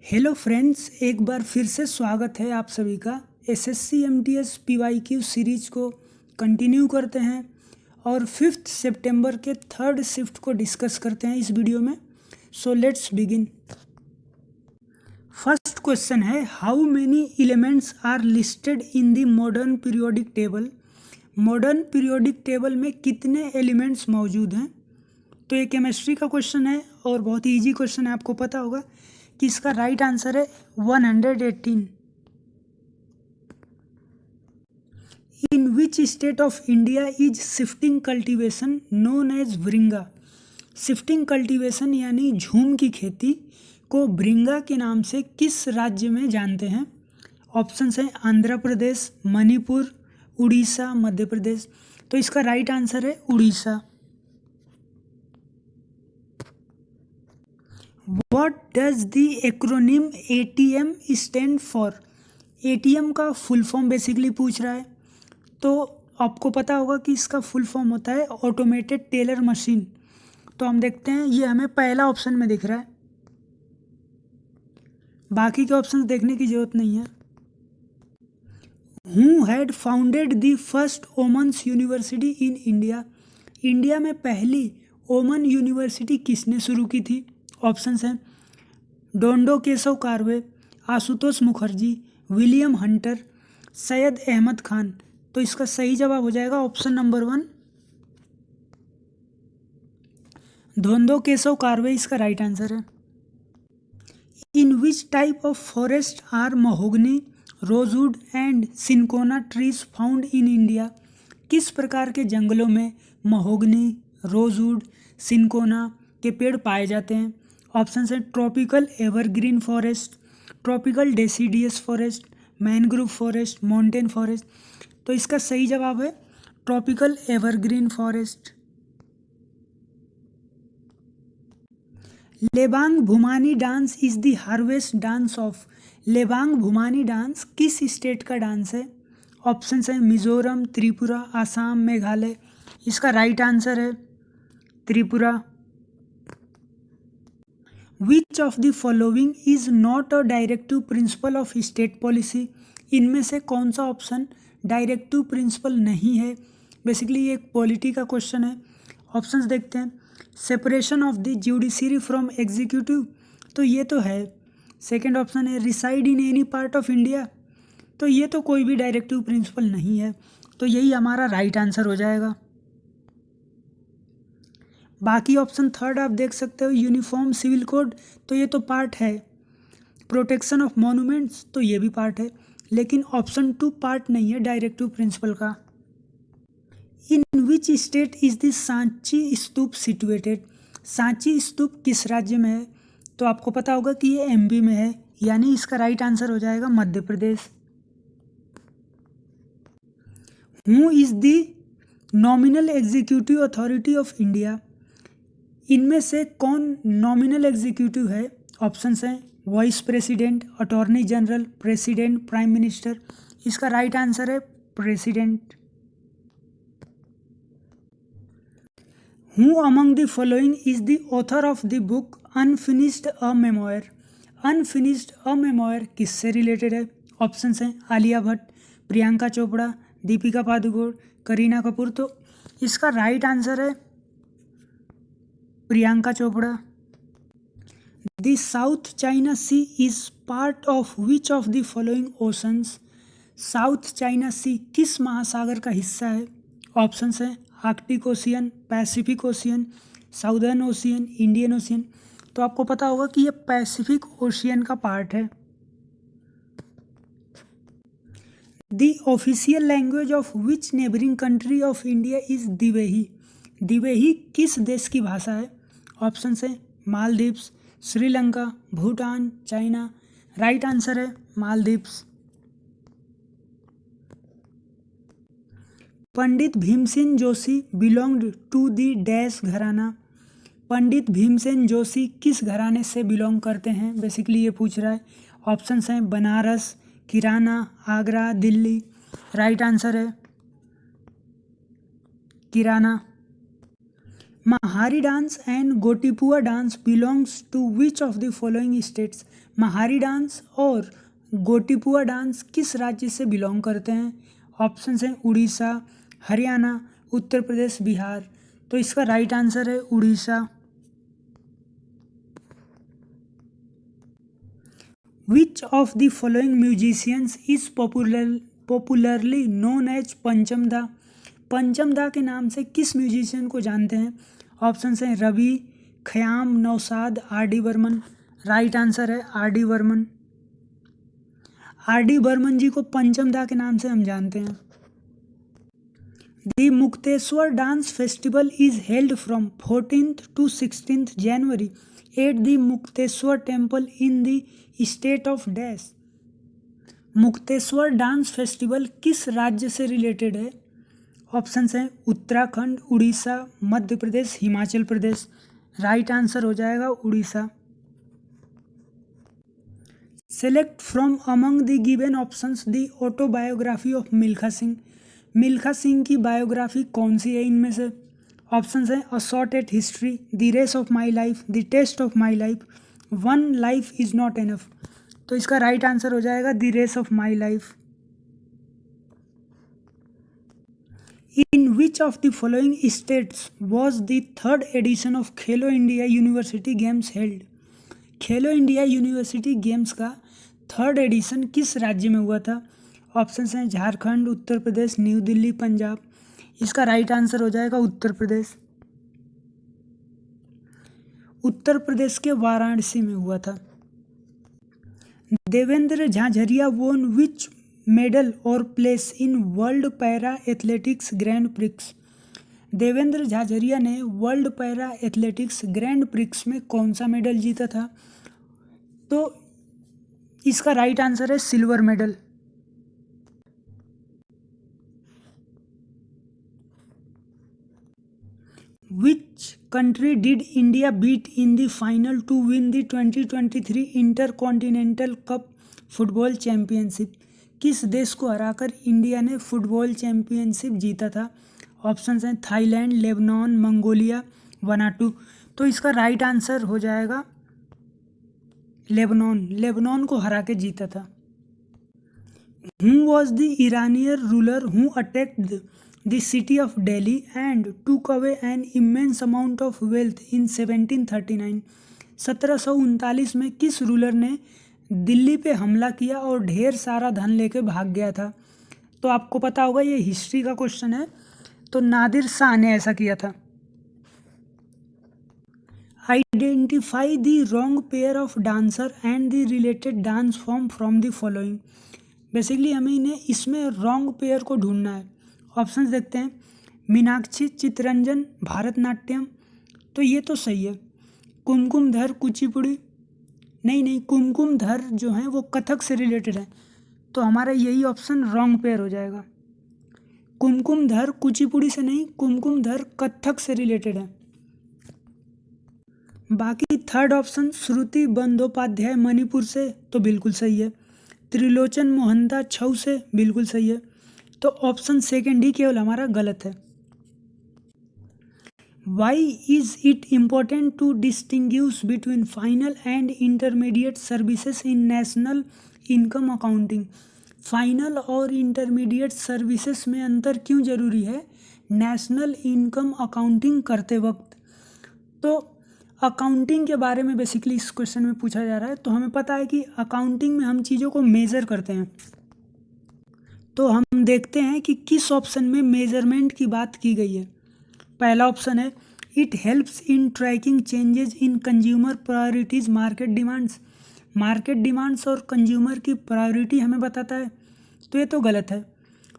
Hello friends, एक बार फिर से स्वागत है आप सभी का। एसएससी एमटीएस पीवाईक्यू सीरीज को कंटिन्यू करते हैं और 5 सितंबर के थर्ड शिफ्ट को डिस्कस करते हैं इस वीडियो में। So let's begin. First question है, how many elements are listed in the modern periodic table. Modern periodic table में कितने एलिमेंट्स मौजूद हैं। तो ये केमिस्ट्री का क्वेश्चन है और बहुत ही ईजी क्वेश्चन है, आपको पता होगा कि इसका राइट आंसर है 118। In which state of India is shifting cultivation known as Bhringa. Shifting cultivation यानी झूम की खेती को भृंगा के नाम से किस राज्य में जानते हैं। ऑप्शंस हैं आंध्र प्रदेश, मणिपुर, उड़ीसा, मध्य प्रदेश। तो इसका राइट आंसर है Orissa. What does the acronym ATM stand for? ATM का फुल फॉर्म बेसिकली पूछ रहा है, तो आपको पता होगा कि इसका फुल फॉर्म होता है ऑटोमेटेड टेलर मशीन। तो हम देखते हैं, ये हमें पहला ऑप्शन में दिख रहा है, बाकी के ऑप्शंस देखने की जरूरत नहीं है। Who had founded the first women's university in India? India में पहली ओमन यूनिवर्सिटी किसने शुरू की थी? ऑप्शंस हैं डोंडो केशव कार्वे, आशुतोष मुखर्जी, विलियम हंटर, सैयद अहमद खान। तो इसका सही जवाब हो जाएगा ऑप्शन नंबर 1, डोंडो केशव कार्वे इसका राइट आंसर है। In which type of forest are mahogany, rosewood and cinchona trees found in India? किस प्रकार के जंगलों में महोगनी, रोजवुड, सिनकोना के पेड़ पाए जाते हैं? ऑप्शन है tropical evergreen forest, tropical deciduous forest, mangrove forest, mountain forest. तो इसका सही जवाब है tropical evergreen forest. Lebang Boomani dance is the harvest dance of. Lebang Boomani dance किस स्टेट का डांस है? ऑप्शन है मिजोरम, त्रिपुरा, आसाम, मेघालय। इसका राइट आंसर है Tripura. Which of the following is not a directive principle of state policy? इनमें से कौन सा ऑप्शन डायरेक्टिव प्रिंसिपल नहीं है? बेसिकली ये एक पॉलिटी का क्वेश्चन है। ऑप्शंस देखते हैं, separation of the judiciary from executive, तो ये तो है। सेकेंड ऑप्शन है reside in any part of India, तो ये तो कोई भी डायरेक्टिव प्रिंसिपल नहीं है, तो यही हमारा राइट आंसर हो जाएगा। बाकी ऑप्शन थर्ड आप देख सकते हो, यूनिफॉर्म सिविल कोड, तो ये तो पार्ट है। प्रोटेक्शन ऑफ मॉन्यूमेंट्स, तो ये भी पार्ट है, लेकिन ऑप्शन 2 पार्ट नहीं है डायरेक्टिव प्रिंसिपल का। In which state is the Sanchi stupa situated? Sanchi stupa किस राज्य में है? तो आपको पता होगा कि ये एमपी में है, यानी इसका राइट आंसर हो जाएगा Madhya Pradesh. Who is the nominal executive authority of India? इनमें से कौन नॉमिनल एग्जीक्यूटिव है? ऑप्शंस हैं vice president, attorney general, president, prime minister. इसका राइट आंसर है president. Who among the following is the author of the book unfinished a memoir? Unfinished a memoir किससे related है? Options हैं आलिया भट्ट, प्रियंका चोपड़ा, दीपिका पादुकोण, करीना कपूर। तो इसका right answer है Priyanka Chopra. The South China Sea is part of which of the following oceans? South China Sea किस महासागर का हिस्सा है? ऑप्शंस हैं Arctic Ocean, Pacific Ocean, Southern Ocean, Indian Ocean. तो आपको पता होगा कि ये पैसिफिक ओशियन का पार्ट है। The official language of which neighbouring country of India is Dhivehi? Dhivehi किस देश की भाषा है? ऑप्शंस हैं Maldives, Sri Lanka, Bhutan, China. Right answer है Maldives. Pandit Bhimsen Joshi belonged to the dash gharana? Pandit Bhimsen Joshi किस घराने से बिलोंग करते हैं? बेसिकली ये पूछ रहा है। ऑप्शंस हैं बनारस, किराना, आगरा, दिल्ली। राइट आंसर है Kirana. Mahari dance and Gotipua dance belongs to which of the following states? Mahari dance और गोटिपुआ डांस किस राज्य से बिलोंग करते हैं? ऑप्शन हैं उड़ीसा, हरियाणा, उत्तर प्रदेश, बिहार। तो इसका राइट आंसर है Orissa. Which of the following musicians is popularly known as Pancham da? पंचम दा के नाम से किस म्यूजिशियन को जानते हैं? ऑप्शन हैं Ravi, Khayyam, Naushad, R D Burman. Right answer है R D Burman. R D Burman ji को पंचम दा के नाम से हम जानते हैं। The Mukteshwar dance festival is held from 14th to 16th January at the Mukteshwar temple in the state of dash. Mukteshwar dance festival किस राज्य से रिलेटेड है? ऑप्शंस हैं उत्तराखंड, उड़ीसा, मध्य प्रदेश, हिमाचल प्रदेश। राइट आंसर हो जाएगा Orissa. Select from among the given options the autobiography of Milkha Singh. Milkha Singh की biography कौन सी है इनमें से? ऑप्शंस हैं a shot at history, the race of my life, the test of my life, one life is not enough. तो इसका राइट आंसर हो जाएगा the race of my life. In which of the following states was the third edition of Khelo India university games held? Khelo India university games का third edition किस राज्य में हुआ था? ऑप्शंस हैं झारखंड, उत्तर प्रदेश, न्यू दिल्ली, पंजाब। इसका राइट आंसर हो जाएगा उत्तर प्रदेश। उत्तर प्रदेश के वाराणसी में हुआ था। Devendra Jhajharia won which medal और place in world para athletics grand prix? Devendra Jhajharia ने world para athletics grand prix में कौन सा मेडल जीता था? तो इसका राइट आंसर है silver medal. Which country did India beat in the final to win the 2023 Intercontinental Cup football championship? किस देश को हराकर इंडिया ने फुटबॉल चैम्पियनशिप जीता था? ऑप्शंस हैं थाईलैंड, लेबनान, मंगोलिया, वनाटू। तो इसका राइट आंसर हो जाएगा लेबनान। लेबनान को हरा के जीता था। Who was the Iranian ruler who attacked the city of Delhi and took away an immense amount of wealth in 1739? 1739 में किस रूलर ने दिल्ली पे हमला किया और ढेर सारा धन लेके भाग गया था? तो आपको पता होगा ये हिस्ट्री का क्वेश्चन है। तो नादिर शाह ने ऐसा किया था। Identify the wrong pair of dancer and the related dance form from the following. Basically हमें इन्हें इसमें रॉन्ग पेयर को ढूंढना है। ऑप्शंस देखते हैं मीनाक्षी, चितरंजन, भारतनाट्यम। तो ये तो सही है। कुमकुमधर, कुचिपुड़ी। नहीं, कुमकुमधर जो है वो कथक से रिलेटेड है। तो हमारा यही ऑप्शन रॉन्ग पेयर हो जाएगा। कुमकुमधर कुचिपुड़ी से नहीं, कुमकुमधर कथक से रिलेटेड है। बाकी थर्ड ऑप्शन श्रुति बंदोपाध्याय मणिपुर से, तो बिल्कुल सही है। त्रिलोचन मोहंता छऊ से, बिल्कुल सही है। तो ऑप्शन सेकेंड ही केवल हमारा गलत है। Why is it important to distinguish between final and intermediate services in national income accounting? Final और इंटरमीडिएट सर्विसेज में अंतर क्यों जरूरी है नेशनल इनकम अकाउंटिंग करते वक्त? तो अकाउंटिंग के बारे में बेसिकली इस क्वेश्चन में पूछा जा रहा है। तो हमें पता है कि अकाउंटिंग में हम चीज़ों को मेज़र करते हैं। तो हम देखते हैं कि किस ऑप्शन में मेजरमेंट की बात की गई है। पहला ऑप्शन है it helps in tracking changes in consumer priorities market demands. Market demands और कंज्यूमर की प्रायोरिटी हमें बताता है। तो ये तो गलत है।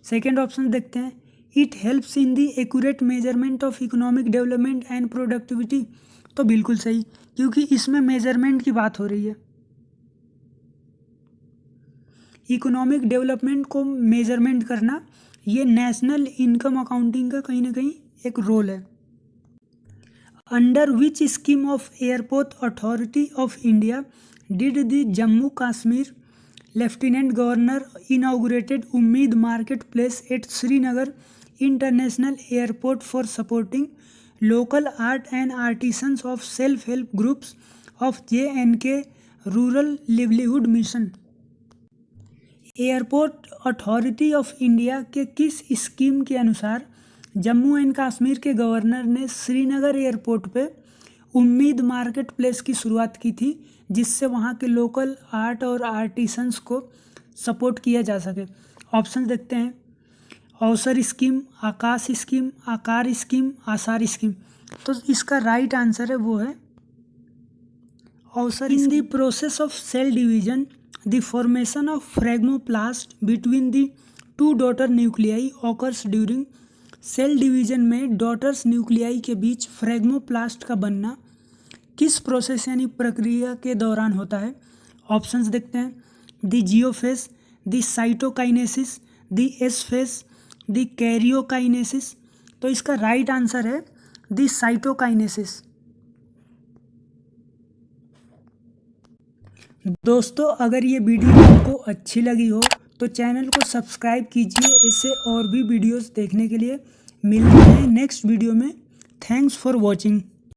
सेकेंड ऑप्शन देखते हैं it helps in the accurate measurement of economic development and productivity. तो बिल्कुल सही, क्योंकि इसमें मेजरमेंट की बात हो रही है। इकोनॉमिक डेवलपमेंट को मेजरमेंट करना ये नेशनल इनकम अकाउंटिंग का कहीं ना कहीं एक रोल है। Under which scheme of Airport Authority of India did the Jammu Kashmir lieutenant governor inaugurated Ummeed market place at Srinagar international airport for supporting local art and artisans of self-help groups of J&K Rural Livelihood Mission। Airport Authority of India के किस scheme के अनुसार Jammu and Kashmir के governor ने Srinagar airport पे उम्मीद market place की शुरुआत की थी, जिससे वहाँ के लोकल आर्ट और आर्टिसंस को सपोर्ट किया जा सके। ऑप्शन देखते हैं, Avsar scheme, Akash scheme, Aakar scheme, Aasar scheme. तो इसका राइट आंसर है वो है Avsar. In the process of cell division the formation of phragmoplast between the two daughter nuclei occurs during. Cell division में डॉटर्स न्यूक्लियाई के बीच फ्रैग्मोप्लास्ट का बनना किस प्रोसेस यानी प्रक्रिया के दौरान होता है। ऑप्शंस देखते हैं, the geophase, the cytokinesis, the S phase, the karyokinesis. तो इसका राइट आंसर है द साइटोकाइनेसिस। दोस्तों, अगर ये वीडियो आपको अच्छी लगी हो तो चैनल को सब्सक्राइब कीजिए। इससे और भी वीडियोस देखने के लिए। मिलते हैं नेक्स्ट वीडियो में। Thanks for watching.